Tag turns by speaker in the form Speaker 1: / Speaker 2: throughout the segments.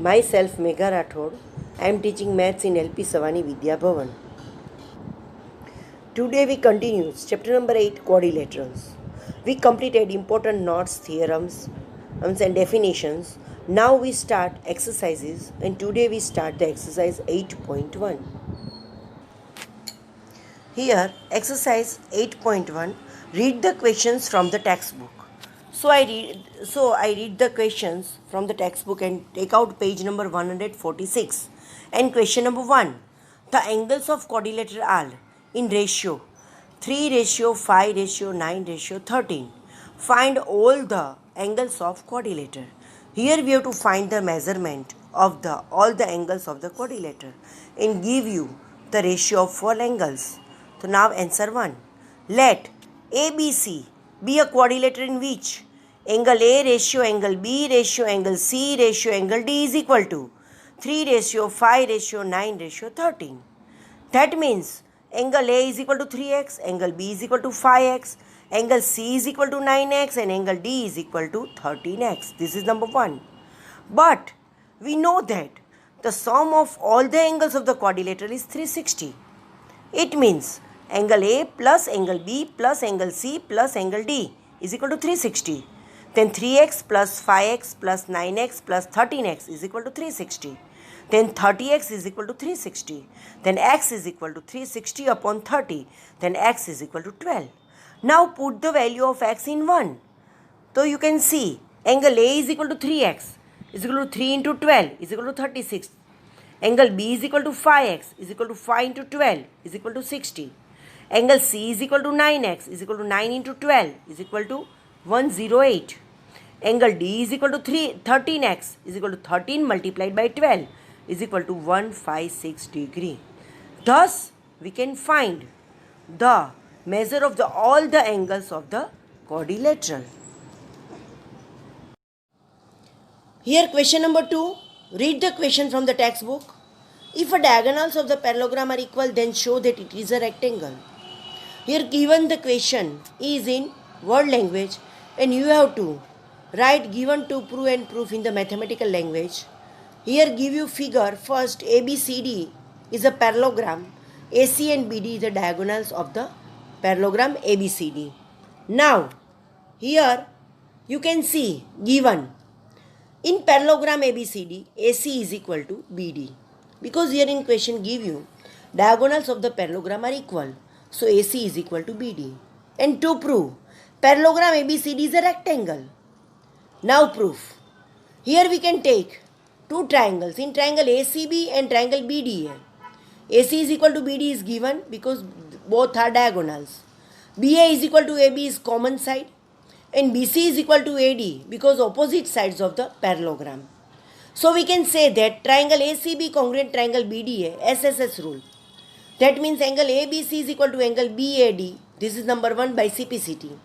Speaker 1: Myself Megha Rathod. I am teaching maths in LP Savani Vidya Bhavan. Today we continue chapter number 8, quadrilaterals. We completed important knots, theorems and definitions. Now we start exercises, and today we start the exercise 8.1. Here exercise 8.1, read the questions from the textbook. So I read the questions from the textbook and take out page number 146. And question number 1. The angles of quadrilateral are in ratio 3 ratio 5 ratio 9 ratio 13. Find all the angles of quadrilateral. Here we have to find the measurement of all the angles of the quadrilateral and give you the ratio of all angles. So now answer 1. Let ABC be a quadrilateral in which angle A ratio angle B ratio angle C ratio angle D is equal to 3 ratio 5 ratio 9 ratio 13. That means angle A is equal to 3x, angle B is equal to 5x, angle C is equal to 9x, and angle D is equal to 13x. This is number 1. But we know that the sum of all the angles of the quadrilateral is 360. It means angle A plus angle B plus angle C plus angle D is equal to 360. Then 3x plus 5x plus 9x plus 13x is equal to 360. Then 30x is equal to 360. Then x is equal to 360 upon 30. Then x is equal to 12. Now put the value of x in 1. So you can see angle A is equal to 3x is equal to 3 into 12 is equal to 36. Angle B is equal to 5x is equal to 5 into 12 is equal to 60. Angle C is equal to 9x is equal to 9 into 12 is equal to 108. Angle D is equal to 13x is equal to 13 multiplied by 12 is equal to 156 degree. Thus, we can find the measure of all the angles of the quadrilateral. Here question number 2. Read the question from the textbook. If the diagonals of the parallelogram are equal, then show that it is a rectangle. Here given the question is in word language, and you have to write given to prove and proof in the mathematical language. Here give you figure. First, ABCD is a parallelogram. AC and BD is the diagonals of the parallelogram ABCD. Now, here you can see given in parallelogram ABCD, AC is equal to BD. Because here in question give you diagonals of the parallelogram are equal. So AC is equal to BD. And to prove, parallelogram ABCD is a rectangle. Now proof. Here we can take two triangles. In triangle ACB and triangle BDA. AC is equal to BD is given because both are diagonals. BA is equal to AB is common side. And BC is equal to AD because opposite sides of the parallelogram. So we can say that triangle ACB congruent triangle BDA, SSS rule. That means angle ABC is equal to angle BAD. This is number 1 by CPCT.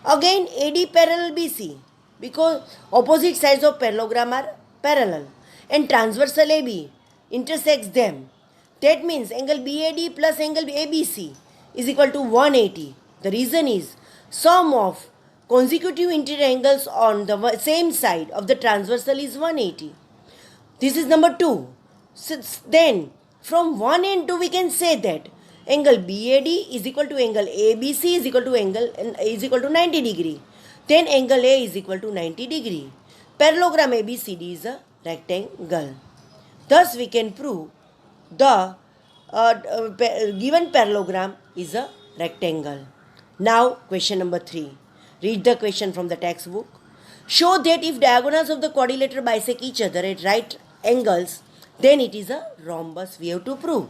Speaker 1: Again AD parallel BC because opposite sides of parallelogram are parallel. And transversal AB intersects them. That means angle BAD plus angle ABC is equal to 180. The reason is sum of consecutive interior angles on the same side of the transversal is 180. This is number 2. So then from 1 and 2 we can say that angle BAD is equal to angle ABC is equal to 90 degree. Then angle A is equal to 90 degree. Parallelogram ABCD is a rectangle. Thus we can prove the given parallelogram is a rectangle. Now question number 3. Read the question from the textbook. Show that if diagonals of the quadrilateral bisect each other at right angles, then it is a rhombus. We have to prove.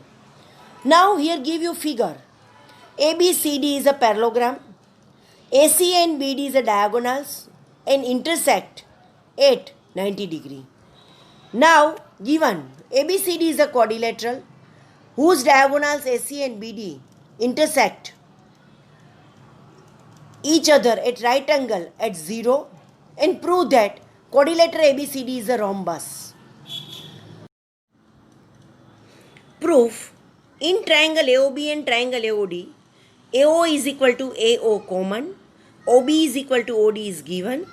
Speaker 1: Now here give you figure. ABCD is a parallelogram. AC and BD is a diagonals and intersect at 90 degree. Now given ABCD is a quadrilateral whose diagonals AC and BD intersect each other at right angle at 0 and prove that quadrilateral ABCD is a rhombus. Proof. In triangle AOB and triangle AOD, AO is equal to AO common, OB is equal to OD is given,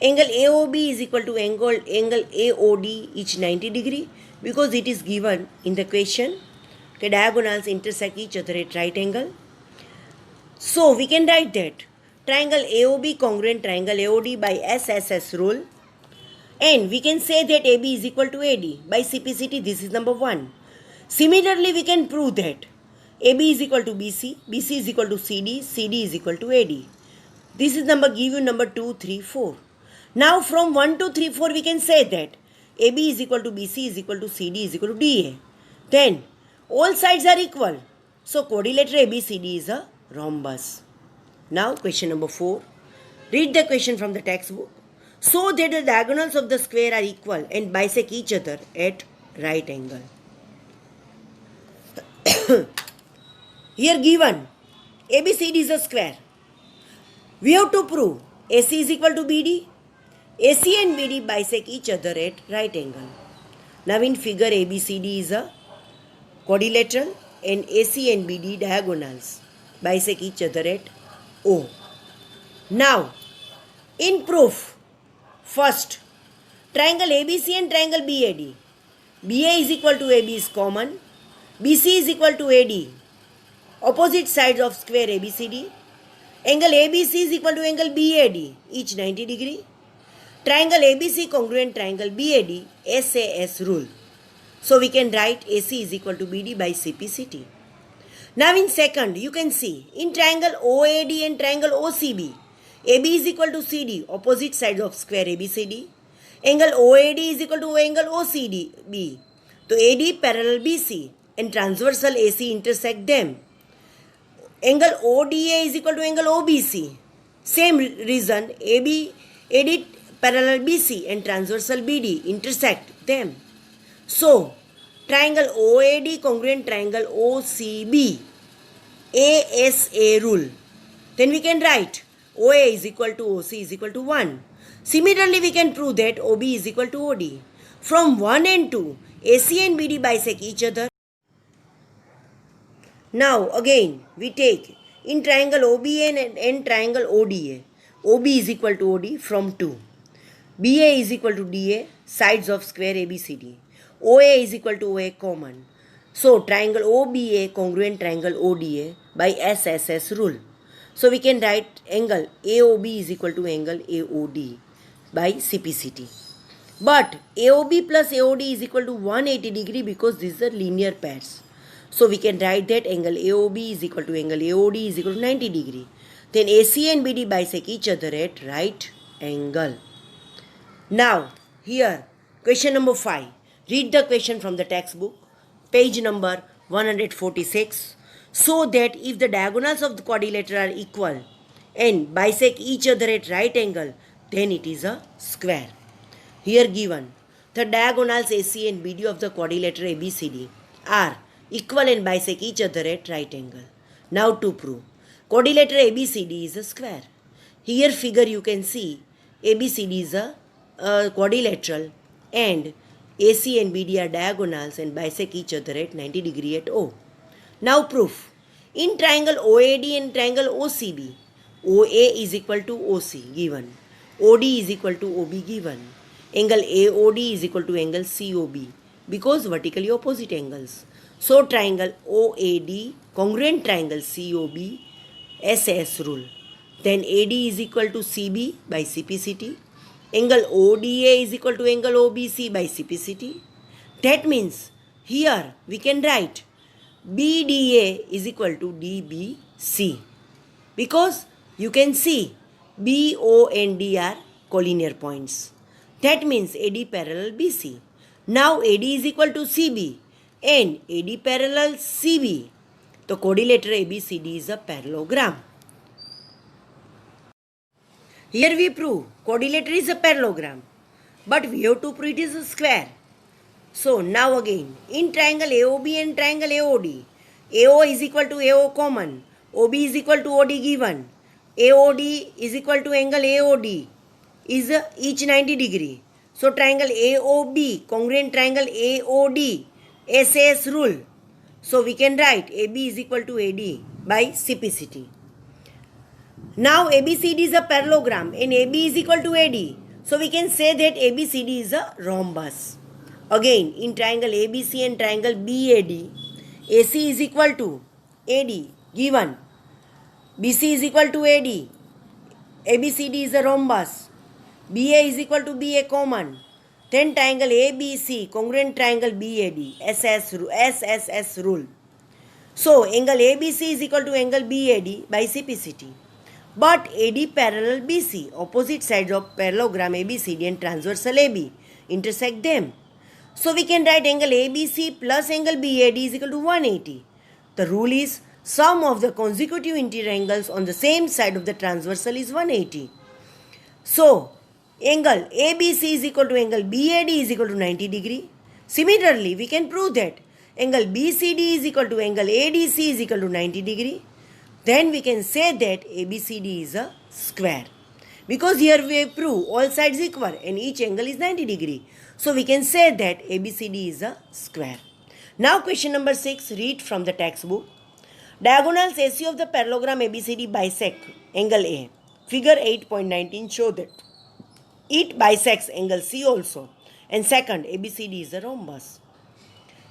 Speaker 1: Angle AOB is equal to angle AOD, each 90 degree, because it is given in the question. Okay, diagonals intersect each other at right angle. So we can write that triangle AOB congruent triangle AOD by SSS rule. And we can say that AB is equal to AD by CPCT. This is number 1. Similarly, we can prove that AB is equal to BC, BC is equal to CD, CD is equal to AD. This is number, give you number 2, 3, 4. Now from 1, 2, 3, 4 we can say that AB is equal to BC is equal to CD is equal to DA. Then all sides are equal. So quadrilateral ABCD is a rhombus. Now question number 4. Read the question from the textbook. So that the diagonals of the square are equal and bisect each other at right angle. Here given ABCD is a square. We have to prove AC is equal to BD. AC and BD bisect each other at right angle. Now in figure ABCD is a quadrilateral and AC and BD diagonals bisect each other at O. Now in proof, first triangle ABC and triangle BAD. BA is equal to AB is common. BC is equal to AD. Opposite sides of square ABCD. Angle ABC is equal to angle BAD, each 90 degree. Triangle ABC congruent triangle BAD, SAS rule. So we can write AC is equal to BD by CPCT. Now in second, you can see in triangle OAD and triangle OCB, AB is equal to CD, opposite sides of square ABCD. Angle OAD is equal to angle OCB. So AD parallel BC and transversal AC intersect them. Angle ODA is equal to angle OBC. Same reason, AD parallel BC and transversal BD intersect them. So, triangle OAD congruent triangle OCB, ASA rule. Then we can write OA is equal to OC is equal to 1. Similarly, we can prove that OB is equal to OD. From 1 and 2, AC and BD bisect each other. Now again we take in triangle OBA and triangle ODA. OB is equal to OD from 2. BA is equal to DA, sides of square ABCD. OA is equal to OA common. So triangle OBA congruent triangle ODA by SSS rule. So we can write angle AOB is equal to angle AOD by CPCT. But AOB plus AOD is equal to 180 degree because these are linear pairs. So we can write that angle AOB is equal to angle AOD is equal to 90 degree. Then AC and BD bisect each other at right angle. Now here question number 5. Read the question from the textbook, page number 146. So that if the diagonals of the quadrilateral are equal and bisect each other at right angle, then it is a square. Here given the diagonals AC and BD of the quadrilateral ABCD are equal and bisect each other at right angle. Now to prove quadrilateral ABCD is a square. Here figure you can see ABCD is a quadrilateral and AC and BD are diagonals and bisect each other at 90 degree at O. Now proof. In triangle OAD and triangle OCB, OA is equal to OC given. OD is equal to OB given. Angle AOD is equal to angle COB because vertically opposite angles. So triangle OAD congruent triangle COB, SAS rule. Then AD is equal to CB by CPCT. Angle ODA is equal to angle OBC by CPCT. That means here we can write BDA is equal to DBC because you can see BO and D are collinear points. That means AD parallel BC. Now AD is equal to CB and AD parallel CB. The quadrilateral ABCD is a parallelogram. Here we prove quadrilateral is a parallelogram, but we have to prove it is a square. So now again, in triangle AOB and triangle AOD, AO is equal to AO common, OB is equal to OD given, AOD is equal to angle AOD is each 90 degree. So triangle AOB congruent triangle AOD, SAS rule. So we can write AB is equal to AD by CPCT. Now ABCD is a parallelogram and AB is equal to AD. So we can say that ABCD is a rhombus. Again, in triangle ABC and triangle BAD, AC is equal to AD given, BC is equal to AD, ABCD is a rhombus, BA is equal to BA common. Then triangle ABC, congruent triangle BAD, SSS rule. So angle ABC is equal to angle BAD by CPCT. But AD parallel BC, opposite sides of parallelogram ABCD and transversal AB intersect them. So we can write angle ABC plus angle BAD is equal to 180. The rule is sum of the consecutive interior angles on the same side of the transversal is 180. So angle ABC is equal to angle BAD is equal to 90 degree. Similarly, we can prove that angle BCD is equal to angle ADC is equal to 90 degree. Then we can say that ABCD is a square. Because here we prove all sides equal and each angle is 90 degree. So we can say that ABCD is a square. Now question number 6, read from the textbook. Diagonals AC of the parallelogram ABCD bisect angle A. Figure 8.19 show that it bisects angle C also. And second, ABCD is a rhombus.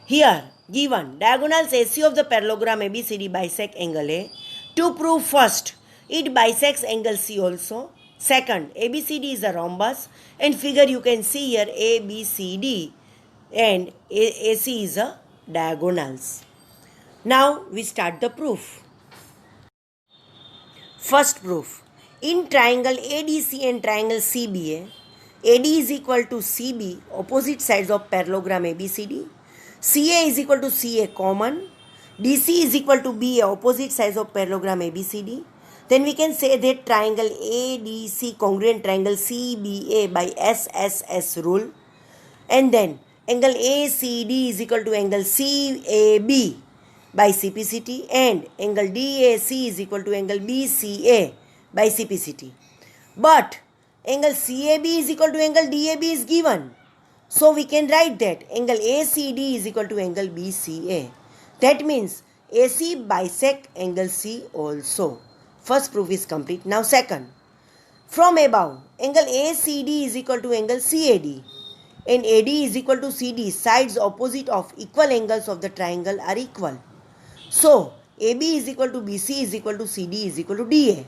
Speaker 1: Here, given diagonals AC of the parallelogram ABCD bisect angle A. To prove first, it bisects angle C also. Second, ABCD is a rhombus. And figure you can see here ABCD and AC is a diagonals. Now we start the proof. First proof. In triangle ADC and triangle CBA, AD is equal to CB, opposite sides of parallelogram ABCD. CA is equal to CA common. DC is equal to BA, opposite sides of parallelogram ABCD. Then we can say that triangle ADC congruent triangle CBA by SSS rule. And then angle ACD is equal to angle CAB by CPCT and angle DAC is equal to angle BCA by CPCT. But angle CAB is equal to angle DAB is given. So we can write that angle ACD is equal to angle BCA. That means AC bisect angle C also. First proof is complete. Now second. From above, angle ACD is equal to angle CAD and AD is equal to CD. Sides opposite of equal angles of the triangle are equal. So AB is equal to BC is equal to CD is equal to DA.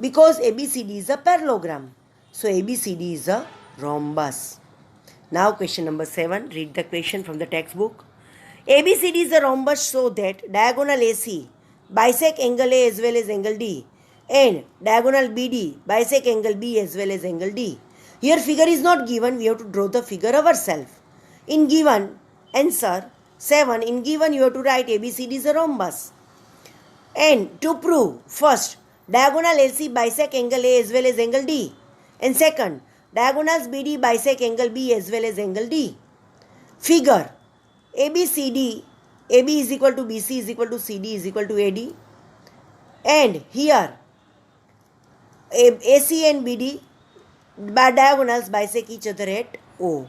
Speaker 1: Because ABCD is a parallelogram. So ABCD is a rhombus. Now question number 7. Read the question from the textbook. ABCD is a rhombus so that diagonal AC bisect angle A as well as angle D and diagonal BD bisect angle B as well as angle D. Here figure is not given, we have to draw the figure ourselves. In given answer 7, in given you have to write ABCD is a rhombus. And to prove, first diagonal AC bisect angle A as well as angle D and second diagonals BD bisect angle B as well as angle D. Figure ABCD, AB is equal to BC is equal to CD is equal to AD and here AC and BD by diagonals bisect each other at O.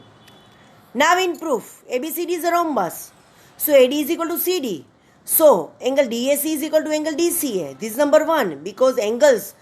Speaker 1: Now in proof, ABCD is a rhombus. So AD is equal to CD. So angle DAC is equal to angle DCA. This is number 1 because angles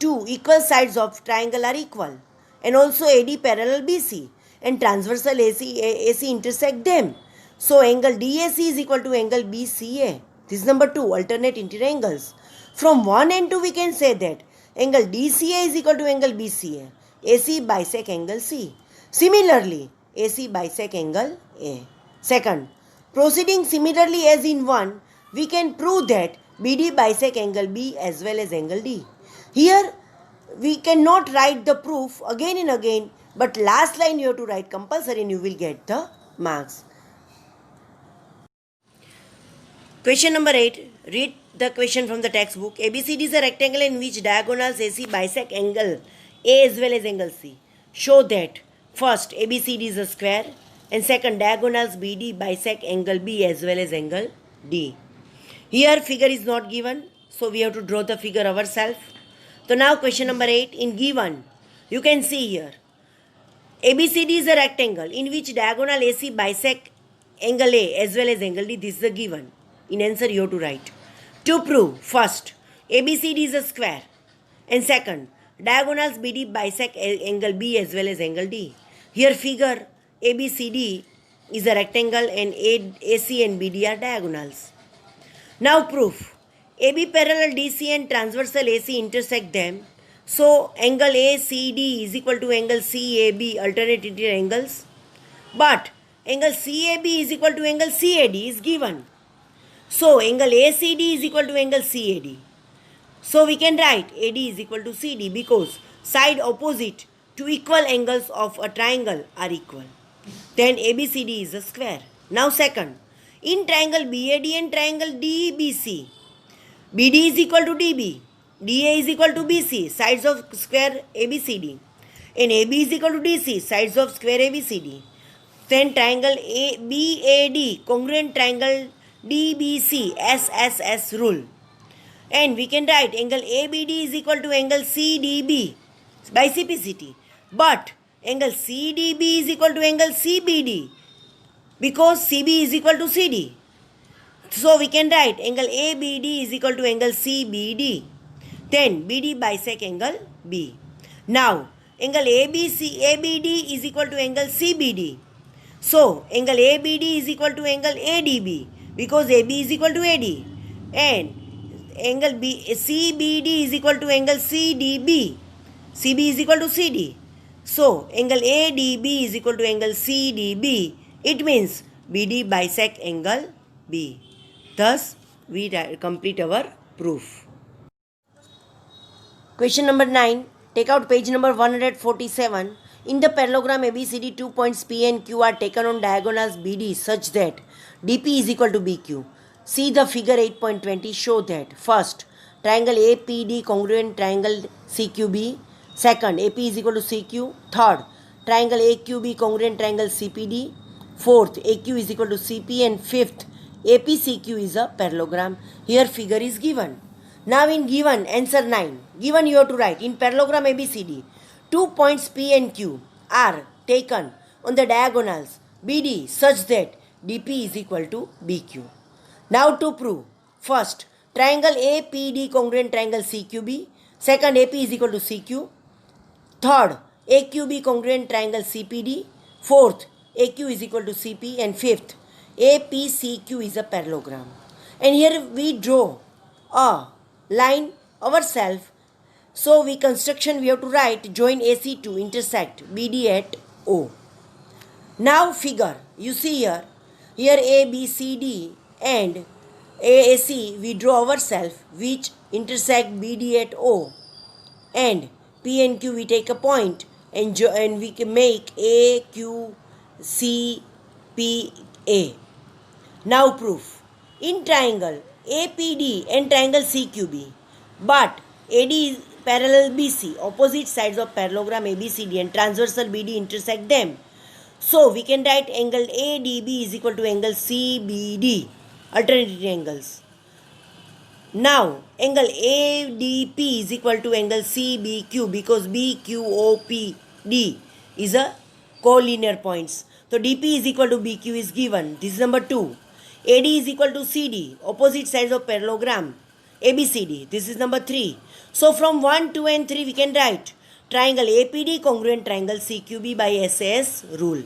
Speaker 1: to equal sides of triangle are equal. And also AD parallel BC and transversal AC intersect them. So angle DAC is equal to angle BCA. This is number 2, alternate interior angles. From 1 and 2 we can say that angle DCA is equal to angle BCA. AC bisect angle C. Similarly, AC bisect angle A. Second, proceeding similarly as in 1, we can prove that BD bisect angle B as well as angle D. Here we cannot write the proof again and again, but last line you have to write compulsory and you will get the marks. Question number 8. Read the question from the textbook. ABCD is a rectangle in which diagonals AC bisect angle A as well as angle C. Show that first ABCD is a square and second diagonals BD bisect angle B as well as angle D. Here figure is not given, so we have to draw the figure ourselves. So now question number 8. In given, you can see here ABCD is a rectangle in which diagonal AC bisect angle A as well as angle D. This is the given. In answer you have to write. To prove, first ABCD is a square and second diagonals BD bisect angle B as well as angle D. Here figure ABCD is a rectangle and AC and BD are diagonals. Now proof. AB parallel DC and transversal AC intersect them. So angle ACD is equal to angle CAB, alternate angles. But angle CAB is equal to angle CAD is given. So angle ACD is equal to angle CAD. So we can write AD is equal to CD because side opposite to equal angles of a triangle are equal. Then ABCD is a square. Now second, in triangle BAD and triangle DBC, BD is equal to DB, DA is equal to BC, sides of square ABCD, and AB is equal to DC, sides of square ABCD. Then triangle BAD, congruent triangle DBC, SSS rule. And we can write angle ABD is equal to angle CDB by CPCT. But angle CDB is equal to angle CBD because CB is equal to CD. So we can write angle ABD is equal to angle CBD. Then BD bisect angle B. Now angle ABD is equal to angle CBD. So angle ABD is equal to angle ADB because AB is equal to AD. And angle CBD is equal to angle CDB. CB is equal to CD. So angle ADB is equal to angle CDB. It means BD bisect angle B. Thus we complete our proof. Question number 9. Take out page number 147. In the parallelogram ABCD, 2 points P and Q are taken on diagonals BD such that DP is equal to BQ. See the figure 8.20. Show that first, triangle APD congruent triangle CQB. Second, AP is equal to CQ. Third, triangle AQB congruent triangle CPD. Fourth, AQ is equal to CP. And fifth, APCQ is a parallelogram. Here figure is given. Now in given, answer 9. Given you have to write in parallelogram ABCD, 2 points P and Q are taken on the diagonals BD such that DP is equal to BQ. Now to prove, first, triangle APD congruent triangle CQB. Second, AP is equal to CQ. Third, AQB congruent triangle CPD. Fourth, AQ is equal to CP. And fifth, APCQ is a parallelogram. And here we draw a line ourselves. So we have to write join AC to intersect BD at O. Now figure, you see here ABCD and AAC we draw ourselves which intersect BD at O, and P and Q we take a point and we can make AQCPA. Now proof. In triangle APD and triangle CQB, but AD is parallel BC, opposite sides of parallelogram ABCD and transversal BD intersect them. So we can write angle ADB is equal to angle CBD, alternate angles. Now angle ADP is equal to angle CBQ because BQOPD is a collinear points. So DP is equal to BQ is given. This is number 2. AD is equal to CD, opposite sides of parallelogram ABCD. This is number 3. So from 1, 2 and 3 we can write triangle APD congruent triangle CQB by SAS rule.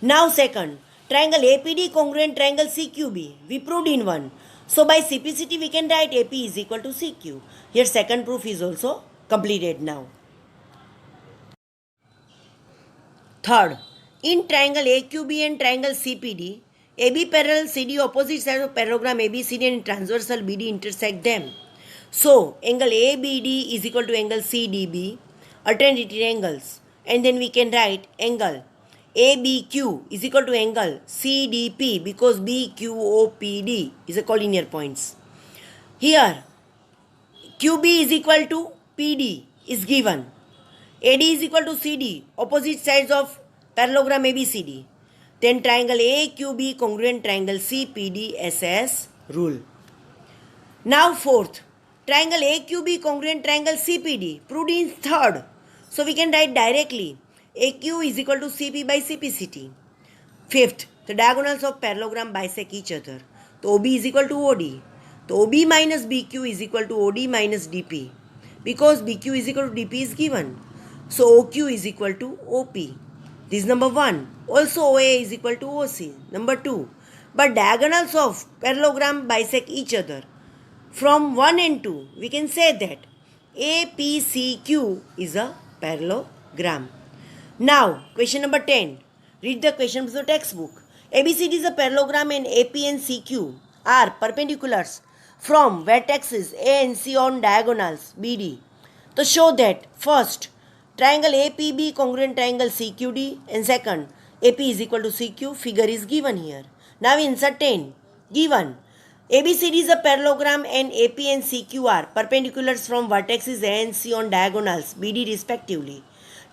Speaker 1: Now second, triangle APD congruent triangle CQB. We proved in 1. So by CPCT we can write AP is equal to CQ. Here second proof is also completed now. Third, in triangle AQB and triangle CPD, AB parallel CD opposite sides of parallelogram ABCD and transversal BD intersect them. So angle ABD is equal to angle CDB, alternate angles, and then we can write angle ABQ is equal to angle CDP because BQOPD is a collinear points. Here QB is equal to PD is given. AD is equal to CD, opposite sides of parallelogram ABCD. Then triangle AQB congruent triangle CPD SS rule. Now fourth, triangle AQB congruent triangle CPD proved in third. So we can write directly AQ is equal to CP by CPCT. Fifth, the diagonals of parallelogram bisect each other. So OB is equal to OD. So OB minus BQ is equal to OD minus DP. because BQ is equal to DP is given. So OQ is equal to OP. This is number 1. Also OA is equal to OC. Number 2. But diagonals of parallelogram bisect each other. From 1 and 2, we can say that APCQ is a parallelogram. Now, question number 10. Read the question from the textbook. ABCD is a parallelogram and AP and CQ are perpendiculars from vertices A and C on diagonals BD. So show that first, triangle APB congruent triangle CQD, and second, AP is equal to CQ. Figure is given here. Now insert 10. Given ABCD is a parallelogram and AP and CQ are perpendiculars from vertices A and C on diagonals BD respectively.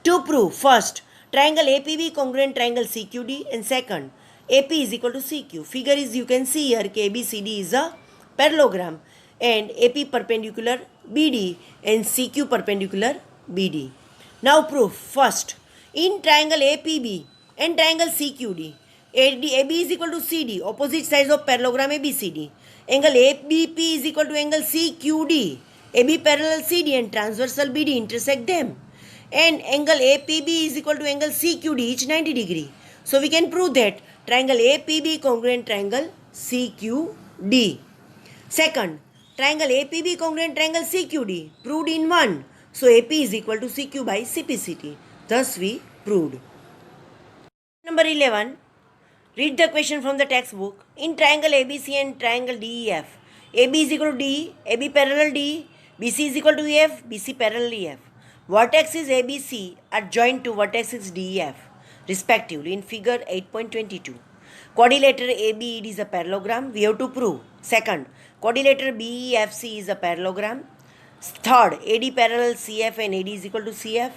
Speaker 1: To prove, first, triangle APB congruent triangle CQD, and second, AP is equal to CQ. Figure is, you can see here, ABCD is a parallelogram and AP perpendicular BD and CQ perpendicular BD. Now proof. First, in triangle APB and triangle CQD, AB is equal to CD, opposite sides of parallelogram ABCD. Angle ABP is equal to angle CQD. AB parallel CD and transversal BD intersect them. And angle APB is equal to angle CQD, each 90 degree. So we can prove that triangle APB congruent triangle CQD. Second, triangle APB congruent triangle CQD proved in 1. So AP is equal to CQ by CPCT. Thus we proved. Number 11. Read the question from the textbook. In triangle ABC and triangle DEF, AB is equal to D, AB parallel D, BC is equal to EF, BC parallel EF. Vertices ABC are joined to vertices DEF respectively in figure 8.22. Quadrilateral ABED is a parallelogram. We have to prove. Second, quadrilateral BEFC is a parallelogram. Third, AD parallel CF and AD is equal to CF.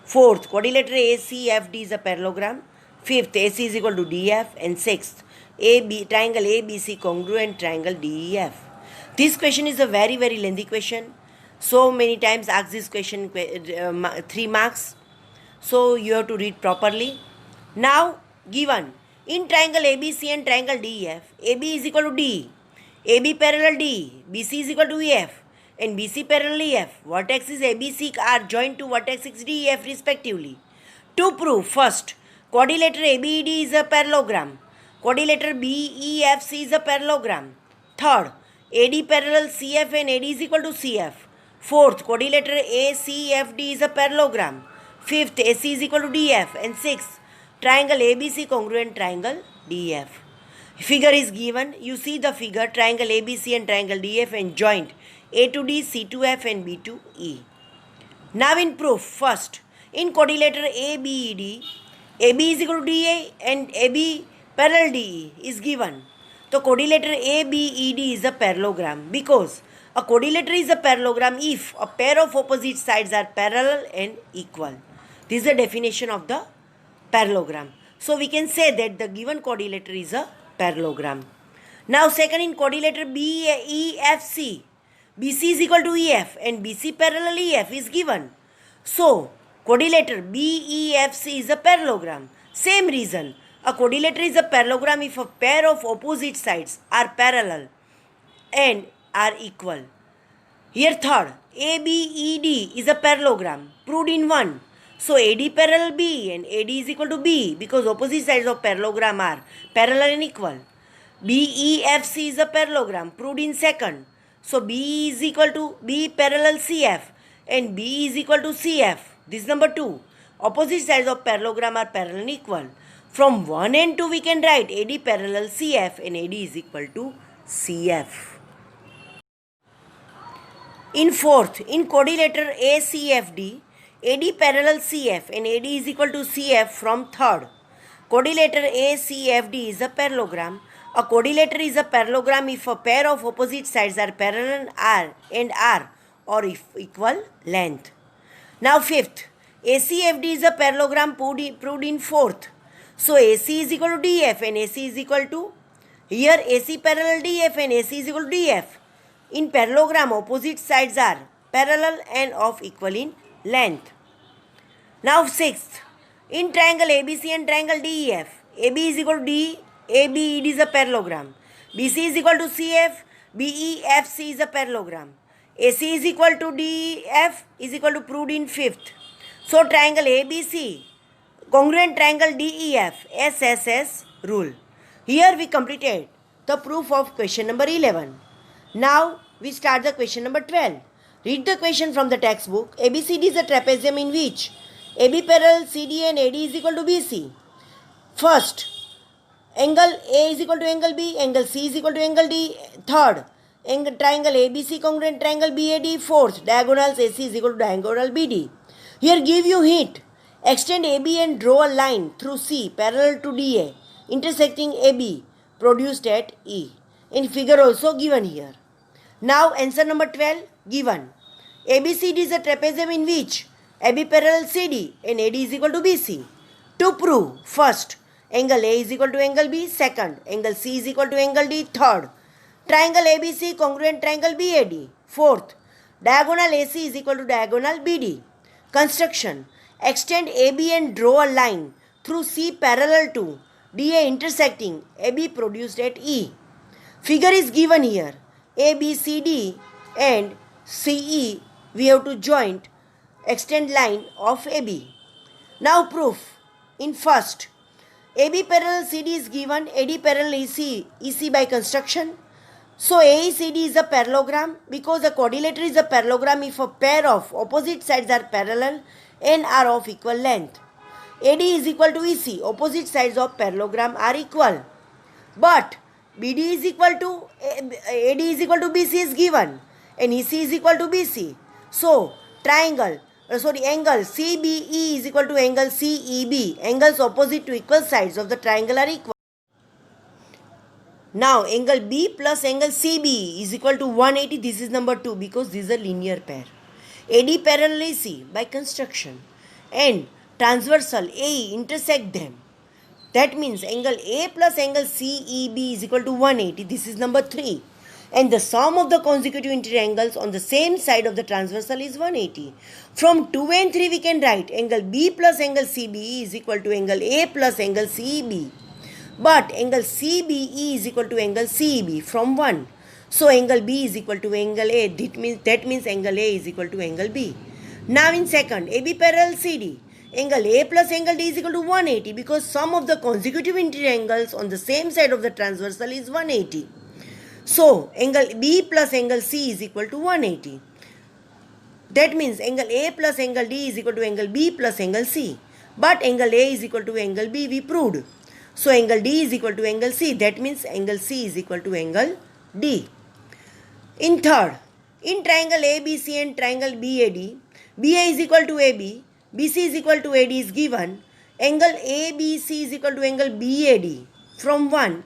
Speaker 1: Fourth, quadrilateral ACFD is a parallelogram. Fifth, AC is equal to DF. And sixth, triangle ABC congruent triangle DEF. This question is a very lengthy question. So many times asked this question, 3 marks. So you have to read properly. Now given in triangle ABC and triangle DEF, AB is equal to D, AB parallel D, BC is equal to EF, and BC parallel EF. Vertices ABC are joined to vertices DEF respectively. To prove, first, quadrilateral ABED is a parallelogram. Quadrilateral BEFC is a parallelogram. Third, AD parallel CF and AD is equal to CF. Fourth, quadrilateral ACFD is a parallelogram. Fifth, AC is equal to DF. And sixth, triangle ABC congruent triangle DF. Figure is given. You see the figure, triangle ABC and triangle DF and joint A to D, C to F and B to E. Now in proof, first, in quadrilateral ABED, AB is equal to DA and AB parallel DE is given. So quadrilateral ABED is a parallelogram because a quadrilateral is a parallelogram if a pair of opposite sides are parallel and equal. This is the definition of the parallelogram. So we can say that the given quadrilateral is a parallelogram. Now second, in quadrilateral BEFC, BC is equal to EF and BC parallel EF is given. So quadrilateral BEFC is a parallelogram. Same reason, a quadrilateral is a parallelogram if a pair of opposite sides are parallel and are equal. Here third, ABED is a parallelogram proved in 1. So AD parallel B and AD is equal to B because opposite sides of parallelogram are parallel and equal. BEFC is a parallelogram proved in 2nd. So B is equal to B parallel CF and B is equal to CF. This is number 2. Opposite sides of parallelogram are parallel and equal. From 1 and 2 we can write AD parallel CF and AD is equal to CF. In 4th, in quadrilateral ACFD, AD parallel CF and AD is equal to CF from 3rd. Quadrilateral ACFD is a parallelogram. A quadrilateral is a parallelogram if a pair of opposite sides are parallel and are or equal length. Now 5th, ACFD is a parallelogram proved in 4th. So AC is equal to DF and AC is equal to, here AC parallel DF and AC is equal to DF. In parallelogram, opposite sides are parallel and of equal in length. Now 6th, in triangle ABC and triangle DEF, AB is equal to D, ABED is a parallelogram. BC is equal to CF, BEFC is a parallelogram. AC is equal to DF is equal to proved in fifth. So triangle ABC, congruent triangle DEF, SSS rule. Here we completed the proof of question number 11. Now we start the question number 12. Read the question from the textbook. ABCD is a trapezium in which AB parallel CD and AD is equal to BC. First, angle A is equal to angle B, angle C is equal to angle D. Third, triangle ABC congruent triangle BAD. Fourth, diagonals AC is equal to diagonal BD. Here give you hint. Extend AB and draw a line through C parallel to DA intersecting AB produced at E. In figure also given here. Now answer number 12 given. ABCD is a trapezium in which AB parallel CD and AD is equal to BC. To prove, first, angle A is equal to angle B. Second, angle C is equal to angle D. Third, triangle ABC congruent triangle BAD. Fourth, diagonal AC is equal to diagonal BD. Construction, extend AB and draw a line through C parallel to DA intersecting AB produced at E. Figure is given here. ABCD and CE we have to joint extend line of AB. Now proof. In first, AB parallel CD is given, AD parallel EC by construction. So AECD is a parallelogram because the quadrilateral is a parallelogram if a pair of opposite sides are parallel and are of equal length. AD is equal to EC, opposite sides of parallelogram are equal. But BD is equal to AD is equal to BC is given and EC is equal to BC. So angle CBE is equal to angle CEB. Angles opposite to equal sides of the triangle are equal. Now angle B plus angle CBE is equal to 180. This is number 2 because this is a linear pair. AD parallel AC by construction and transversal AE intersect them. That means angle A plus angle CEB is equal to 180. This is number 3. And the sum of the consecutive interior angles on the same side of the transversal is 180. From 2 and 3 we can write angle B plus angle CBE is equal to angle A plus angle CEB. But angle CBE is equal to angle CEB from 1. So angle B is equal to angle A. That means angle A is equal to angle B. Now in second, AB parallel CD. Angle A plus angle D is equal to 180 because sum of the consecutive interior angles on the same side of the transversal is 180. So angle B plus angle C is equal to 180. That means angle A plus angle D is equal to angle B plus angle C. But angle A is equal to angle B we proved. So angle D is equal to angle C. That means angle C is equal to angle D. In third, in triangle ABC and triangle BAD, BA is equal to AB, BC is equal to AD is given. Angle ABC is equal to angle BAD from 1.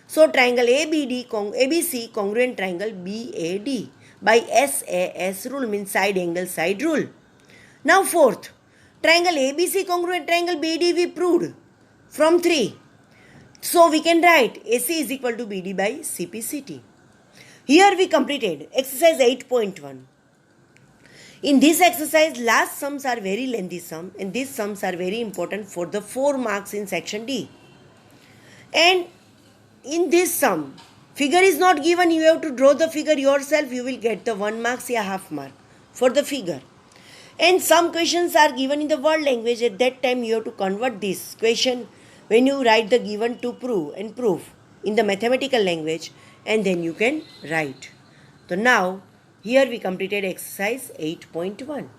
Speaker 1: So triangle ABC congruent triangle BAD by SAS rule means side angle side rule. Now fourth, triangle ABC congruent triangle BD we proved from 3. So we can write AC is equal to BD by CPCT. Here we completed exercise 8.1. In this exercise, last sums are very lengthy sum and these sums are very important for the 4 marks in section D. And in this sum, figure is not given, you have to draw the figure yourself, you will get the 1 mark or half mark for the figure. And some questions are given in the word language, at that time you have to convert this question when you write the given to prove and proof in the mathematical language and then you can write. So now, here we completed exercise 8.1.